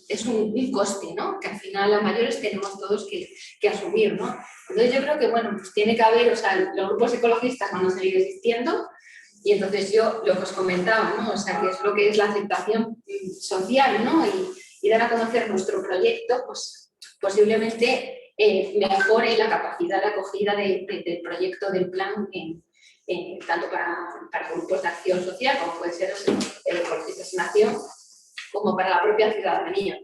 es un coste, ¿no?, que al final a mayores tenemos todos que asumir, ¿no? Entonces yo creo que, bueno, pues tiene que haber, o sea, los grupos ecologistas van a seguir existiendo, y entonces yo lo que os comentaba, ¿no?, o sea, que es lo que es la aceptación social, ¿no?, y dar a conocer nuestro proyecto, pues posiblemente mejore la capacidad de acogida del proyecto, del plan, tanto para grupos de acción social, como puede ser el Ecologistas en Acción, como para la propia ciudadanía.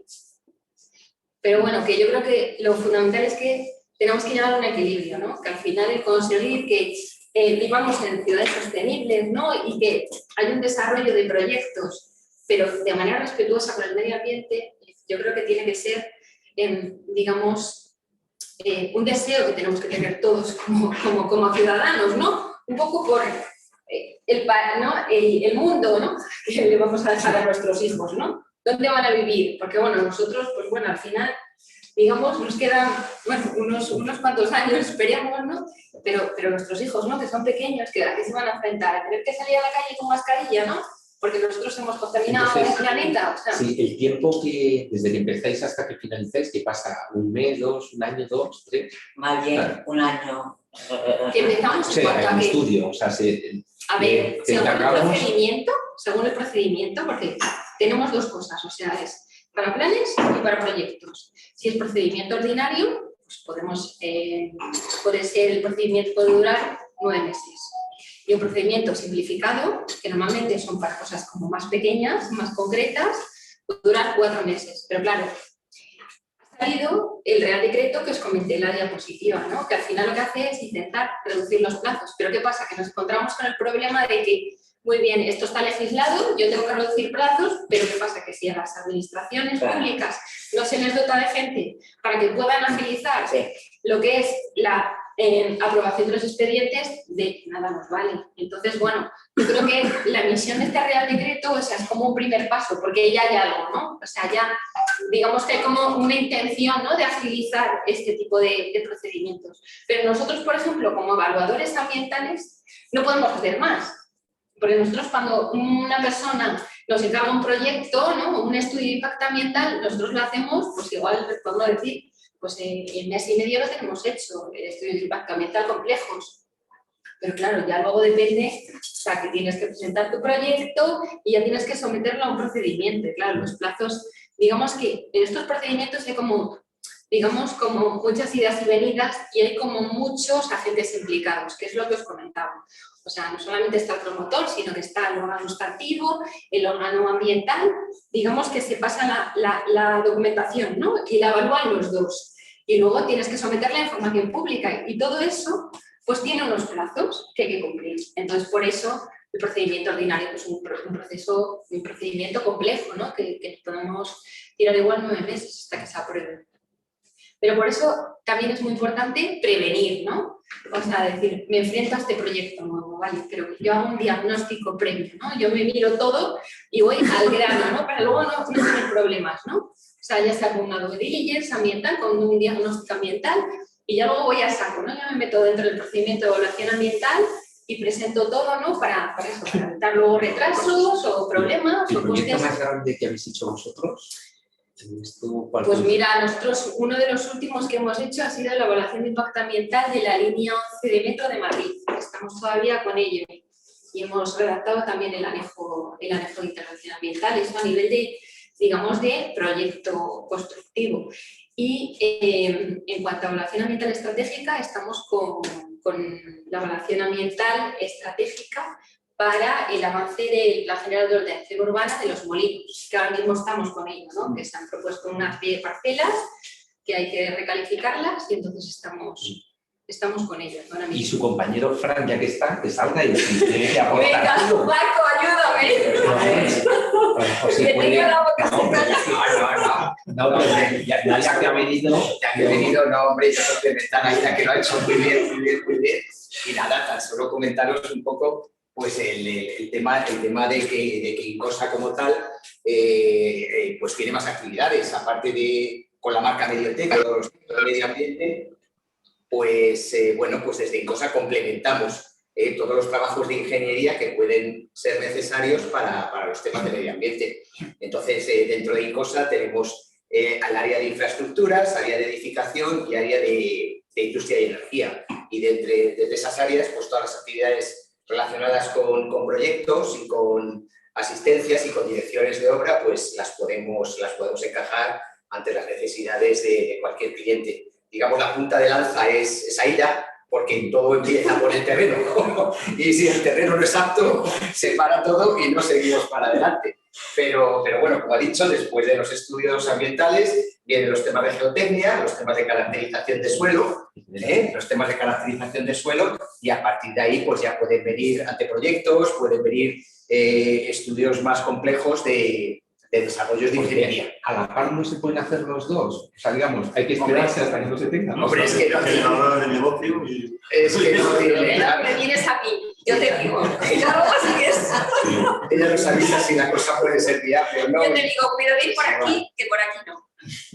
Pero bueno, que yo creo que lo fundamental es que tenemos que llegar a un equilibrio, ¿no?, que al final el conseguir que vivamos en ciudades sostenibles, ¿no?, y que haya un desarrollo de proyectos, pero de manera respetuosa con el medio ambiente, yo creo que tiene que ser, digamos, un deseo que tenemos que tener todos como ciudadanos, ¿no? Un poco por el mundo, ¿no?, que le vamos a dejar a nuestros hijos, ¿no? ¿Dónde van a vivir? Porque, bueno, nosotros, pues bueno, al final, digamos, nos quedan, bueno, unos cuantos años, esperemos, ¿no? Pero nuestros hijos, ¿no?, que son pequeños, ¿a qué se van a enfrentar? ¿A tener que salir a la calle con mascarilla, no? Porque nosotros hemos contaminado el planeta. O sea, sí, el tiempo que, desde que empezáis hasta que finalizáis, ¿qué pasa? ¿Un mes, dos, un año, dos, tres? Más bien, claro, un año. que empezamos o en sea, cuanto a el que... estudio, o sea, A ver, te según el procedimiento, porque tenemos dos cosas, o sea, es para planes y para proyectos. Si es procedimiento ordinario, pues puede ser, el procedimiento puede durar 9 meses. Y un procedimiento simplificado, que normalmente son para cosas como más pequeñas, más concretas, puede durar 4 meses. Pero claro, ha salido el Real Decreto que os comenté en la diapositiva, ¿no?, que al final lo que hace es intentar reducir los plazos. Pero ¿qué pasa? Que nos encontramos con el problema de que, muy bien, esto está legislado, yo tengo que reducir plazos, pero ¿qué pasa? Que si a las administraciones públicas no se les dota de gente para que puedan agilizar lo que es la aprobación de los expedientes, de nada nos vale. Entonces, bueno, yo creo que la emisión de este Real Decreto, o sea, es como un primer paso, porque ya hay algo, ¿no? O sea, ya digamos que hay como una intención, ¿no?, de agilizar este tipo de procedimientos. Pero nosotros, por ejemplo, como evaluadores ambientales, no podemos hacer más. Porque nosotros, cuando una persona nos encarga un proyecto, ¿no?, un estudio de impacto ambiental, nosotros lo hacemos, pues igual, podemos decir, pues en mes y medio lo tenemos hecho, estudios de impacto ambiental complejos. Pero claro, ya luego depende, o sea, que tienes que presentar tu proyecto y ya tienes que someterlo a un procedimiento. Claro, los plazos, digamos que en estos procedimientos hay como, digamos, como muchas idas y venidas y hay como muchos agentes implicados, que es lo que os comentaba. O sea, no solamente está el promotor, sino que está el órgano sustantivo, el órgano ambiental, digamos que se pasa la documentación, ¿no?, y la evalúan los dos. Y luego tienes que someter la información pública y todo eso pues tiene unos plazos que hay que cumplir. Entonces, por eso el procedimiento ordinario es un procedimiento complejo, ¿no?, que podemos tirar igual 9 meses hasta que se apruebe. Pero por eso también es muy importante prevenir, ¿no? O sea, decir, me enfrento a este proyecto nuevo, ¿vale? Pero yo hago un diagnóstico previo, ¿no? Yo me miro todo y voy al grano, ¿no?, para luego no tener problemas, ¿no? O sea, ya sea con una due diligence ambiental, con un diagnóstico ambiental, y ya luego voy a saco, ¿no? Ya me meto dentro del procedimiento de evaluación ambiental y presento todo, ¿no?, para eso, para evitar luego retrasos o problemas. ¿El o proyecto costes. más grande que habéis hecho vosotros? Pues mira, nosotros uno de los últimos que hemos hecho ha sido la evaluación de impacto ambiental de la línea 11 de metro de Madrid. Estamos todavía con ello y hemos redactado también el anejo de intervención ambiental, eso a nivel de, digamos, de proyecto constructivo. Y en cuanto a evaluación ambiental estratégica, estamos con la evaluación ambiental estratégica para el avance del Plan General de Ordenación Urbana de los Molinos, que ahora mismo estamos con ello, ¿no?, que se han propuesto unas 10 parcelas que hay que recalificarlas y entonces estamos con ello ahora mismo. Y su compañero Fran, ya que está, que salga y tiene que aportar. Venga, Paco, ayúdame. Pues sí, Que puede. tenga la boca No, pues ya que ha venido, no, hombre, yo creo que me están ahí, que lo ha hecho muy bien. Y nada, tan solo comentaros un poco pues el tema de que Incosa como tal pues tiene más actividades, aparte de con la marca Medioteca, todos los temas de medio ambiente, pues bueno, pues desde Incosa complementamos todos los trabajos de ingeniería que pueden ser necesarios para los temas de medio ambiente. Entonces, dentro de Incosa tenemos al área de infraestructuras, área de edificación y área de industria y energía. Y desde esas áreas, pues todas las actividades relacionadas con proyectos y con asistencias y con direcciones de obra, pues las podemos encajar ante las necesidades de cualquier cliente. Digamos, la punta de lanza es AIDA, porque todo empieza por el terreno. Y si el terreno no es apto, se para todo y no seguimos para adelante. Pero bueno, como ha dicho, después de los estudios ambientales, vienen los temas de geotecnia, los temas de caracterización de suelo, y a partir de ahí pues ya pueden venir anteproyectos, pueden venir estudios más complejos de desarrollos de ingeniería. A la par no se pueden hacer los dos. O sea, digamos, hay que esperarse hasta que no se tenga. Hombre, es que no tiene nada de negocio y... Es que no tiene nada. Me vienes a mí, yo te digo. Y luego sigues. Ella nos avisa si la cosa puede ser viable o no. Yo te digo, cuidado de ir por aquí, que por aquí no.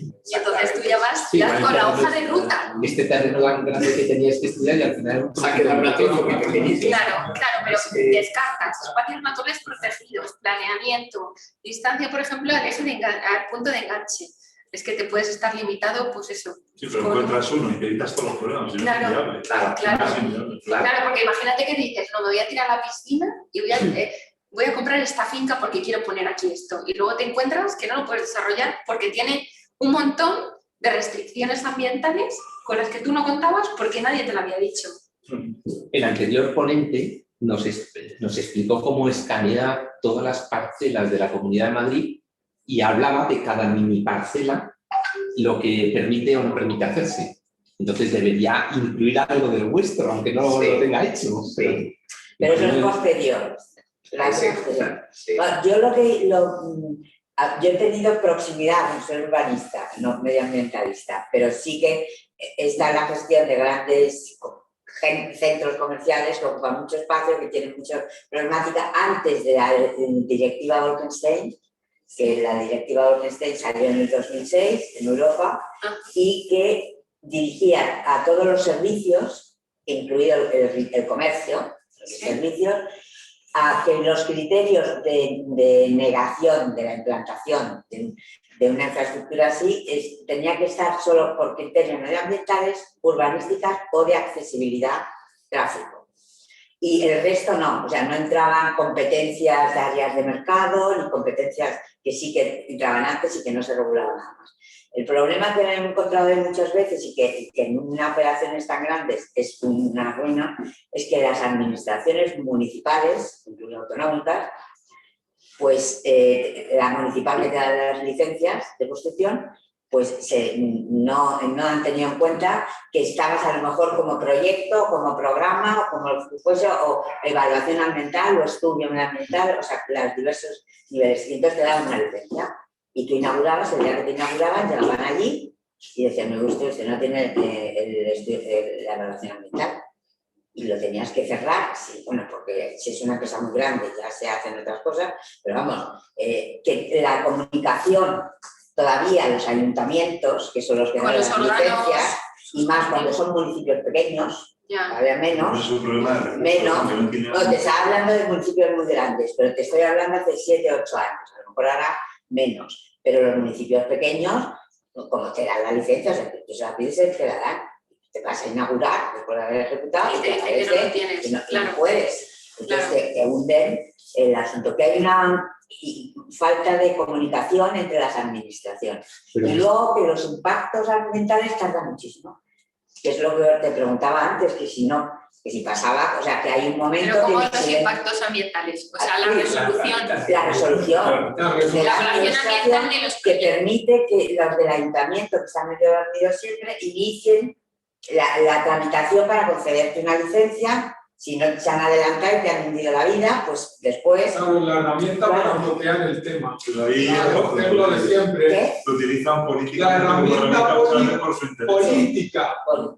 Y entonces tú ya vas con la hoja de ruta. Este terreno tan grande que tenías que estudiar y al final... Se ha quedado una trozo muy pequeñito. Claro, pero descartas espacios naturales protegidos, planeamiento, distancia, por ejemplo, al punto de enganche. Es que te puedes estar limitado, pues eso. Sí, pero encuentras uno y te evitas todos los problemas. Claro, claro, porque imagínate que dices, no, me voy a tirar a la piscina y voy a comprar esta finca porque quiero poner aquí esto. Y luego te encuentras que no lo puedes desarrollar porque tiene un montón de restricciones ambientales con las que tú no contabas porque nadie te lo había dicho. El anterior ponente nos explicó cómo escanea todas las parcelas de la Comunidad de Madrid y hablaba de cada mini parcela lo que permite o no permite hacerse. Entonces debería incluir algo del vuestro, aunque no lo tenga hecho. Sí. Pero eso es posterior. Sí. Yo he tenido proximidad, no soy urbanista, no medioambientalista, pero sí que está la gestión de grandes centros comerciales que ocupan mucho espacio, que tienen mucha problemática antes de la directiva Bolkestein, que la directiva Bolkestein salió en el 2006 en Europa y que dirigía a todos los servicios, incluido el comercio, los servicios, a que los criterios de negación de la implantación de una infraestructura así tenía que estar solo por criterios medioambientales, urbanísticas o de accesibilidad tráfico. Y el resto no, o sea, no entraban competencias de áreas de mercado ni competencias que sí que entraban antes y que no se regulaban nada más. El problema que he encontrado muchas veces y que en una operaciones tan grandes es una ruina es que las administraciones municipales, incluso autonómicas, pues la municipal que te da las licencias de construcción, pues no han tenido en cuenta que estabas a lo mejor como proyecto, como programa, o como fuese, o evaluación ambiental o estudio medioambiental, o sea, los diversos niveles. Y entonces te daban una licencia. Y tú inaugurabas, el día que te inauguraban, llegaban allí y decían, me gusta, usted no tiene la evaluación ambiental. Y lo tenías que cerrar, sí, bueno, porque si es una empresa muy grande ya se hacen otras cosas, pero vamos, que la comunicación todavía, los ayuntamientos, que son los que dan las licencias, y más cuando son municipios pequeños, todavía menos, no, te está hablando de municipios muy grandes, pero te estoy hablando hace 7 o 8 años, a lo mejor ahora menos, pero los municipios pequeños, como te dan la licencia, o sea, tú se la pides y te la dan, te vas a inaugurar después de haber ejecutado y te aparece que no puedes. Entonces te hunden el asunto, que hay una falta de comunicación entre las administraciones. Y luego que los impactos ambientales tardan muchísimo, que es lo que te preguntaba antes, que si no, que si pasaba, o sea, que hay un momento... Pero ¿cómo los impactos ambientales? O sea, la resolución. La resolución de la administración que permite que los del ayuntamiento, que están medio dormidos siempre, inicien la tramitación para concederte una licencia. Si no se han adelantado y te han hundido la vida, pues después... La herramienta para bloquear el tema. Pero ahí lo de siempre. ¿Qué? Lo utilizan políticamente. La herramienta por su interés. política,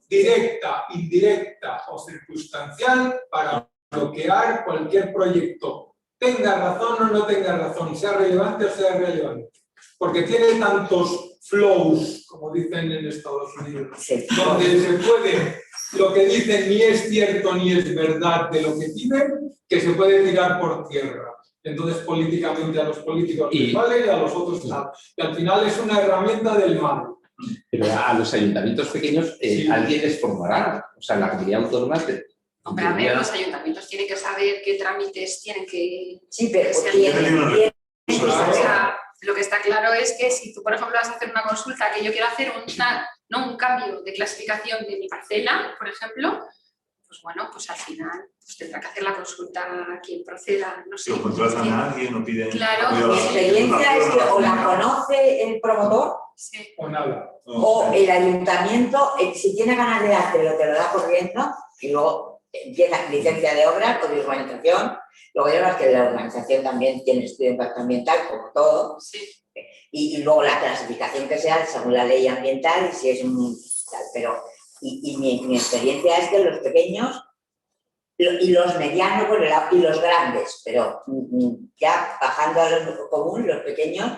directa, indirecta o circunstancial para bloquear cualquier proyecto, tenga razón o no tenga razón, sea relevante o sea relevante. Porque tiene tantos flows, como dicen en Estados Unidos, Sí. donde se puede, lo que dicen ni es cierto ni es verdad de lo que piden, que se puede tirar por tierra. Entonces, políticamente a los políticos les vale y a los otros nada. Y al final es una herramienta del mal. Pero a los ayuntamientos pequeños alguien les formará. O sea, la comunidad autónoma... Hombre, a ver, los ayuntamientos tienen que saber qué trámites tienen que... Sí, pero O sea, lo que está claro es que si tú, por ejemplo, vas a hacer una consulta, que yo quiero hacer un cambio de clasificación de mi parcela, por ejemplo, pues bueno, pues al final pues tendrá que hacer la consulta a quien proceda, no sé. Si contratan a alguien o piden... Claro. Mi experiencia es que o la conoce el promotor O nada. o el ayuntamiento, si tiene ganas de dártelo, te lo da corriendo y luego empieza licencia de obras o de urbanización. Luego ya que la urbanización también tiene estudio de impacto ambiental, como todo. Sí. Y luego la clasificación que sea según la ley ambiental y si es un tal. Pero, mi experiencia es que los pequeños y los medianos y los grandes, pero ya bajando a lo común, los pequeños,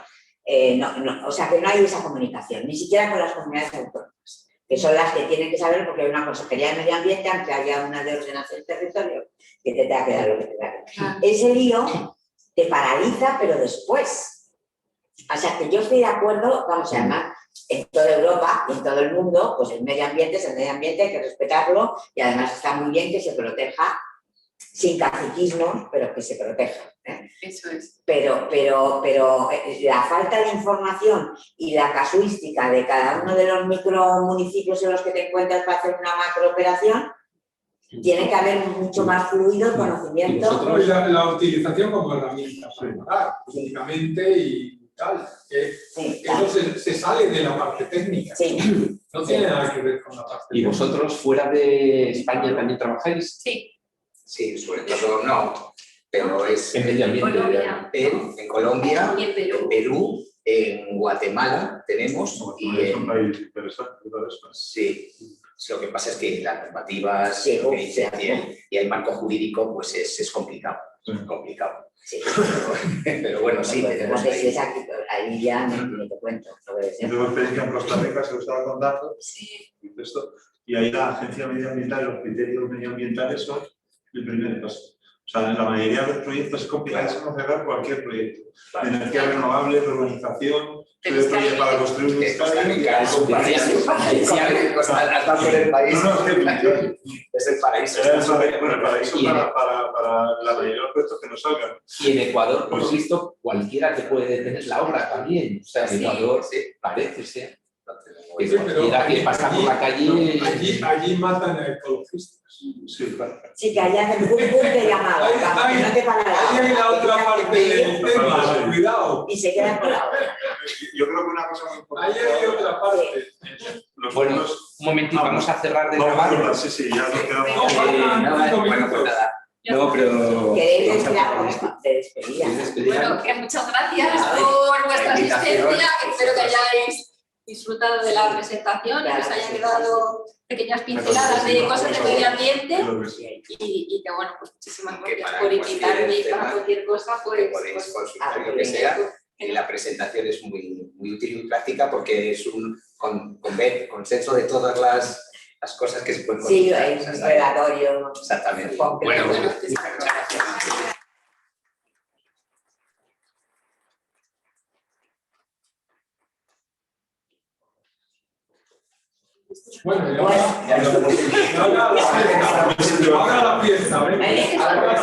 o sea que no hay esa comunicación, ni siquiera con las comunidades autónomas, que son las que tienen que saber porque hay una consejería de medio ambiente, aunque haya una de ordenación del territorio, que te tenga que dar lo que te da. Claro. Ese lío te paraliza, pero después. O sea que yo estoy de acuerdo, vamos a llamar, en toda Europa y en todo el mundo, pues el medio ambiente es el medio ambiente, hay que respetarlo y además está muy bien que se proteja sin caciquismo, pero que se proteja. Eso es. Pero la falta de información y la casuística de cada uno de los micromunicipios en los que te encuentras para hacer una macrooperación, tiene que haber mucho más fluido el conocimiento. Y la utilización como herramienta para parar, únicamente y tal. Eso se sale de la parte técnica. Sí. No tiene nada que ver con la parte ¿Y vosotros fuera de España también trabajáis? Sí. Sí, sobre todo no, pero es En medio ambiente. Colombia. en Colombia, Y en Perú. en Perú, en Guatemala tenemos y Es un país interesante para eso. sí. Lo que pasa es que las normativas Sí, lo que dicen, y el marco jurídico pues es complicado. Es complicado. Sí. Pero bueno, sí, tenemos No sé si ahí. es aquí, ahí ya ni te cuento. Yo tengo experiencia en Costa Rica, se lo estaba contando, Sí. y ahí la agencia medioambiental y los criterios medioambientales son el primer paso. O sea, en la mayoría de los proyectos es complicadísimo cerrar cualquier proyecto. De energía renovable, de urbanización, proyecto para construir un Costa estadio. Rica es un paraíso. Hasta por el país. Es el paraíso. Bueno, el paraíso para la mayoría de los proyectos que nos salgan. Y en Ecuador, por lo visto, cualquiera que puede detener la obra también. O sea, en Ecuador parece ser que Sí, cualquiera que pasa por la calle... Allí matan a ecologistas. Sí, claro. Sí, que allá hacen un de llamada, Ahí no te parará. hay la otra parte del tema, cuidado. Y se quedan con la obra. Yo creo que una cosa muy importante. Ahí hay otra parte. Bueno, un momentito, vamos a cerrar de grabar. Sí, sí, ya nos quedamos. No, faltan nada, 5 Bueno, pues minutos. nada. No, pero... ¿Queréis decir algo de despedida? Bueno, que muchas gracias por vuestra asistencia. Espero que hayáis disfrutado de la presentación y que os hayan quedado pequeñas pinceladas de cosas de medio ambiente y que bueno, pues muchísimas gracias por invitarme y para cualquier cosa, Que pues podéis consultar lo que sea. Y la presentación es muy útil y práctica porque es un consenso de todas las cosas que se pueden Sí, consultar. es un relatorio. Exactamente. Concreto. Bueno, Bueno, muchas gracias. Bueno, Bueno. ahora la fiesta. Ahora la fiesta. ¿ves?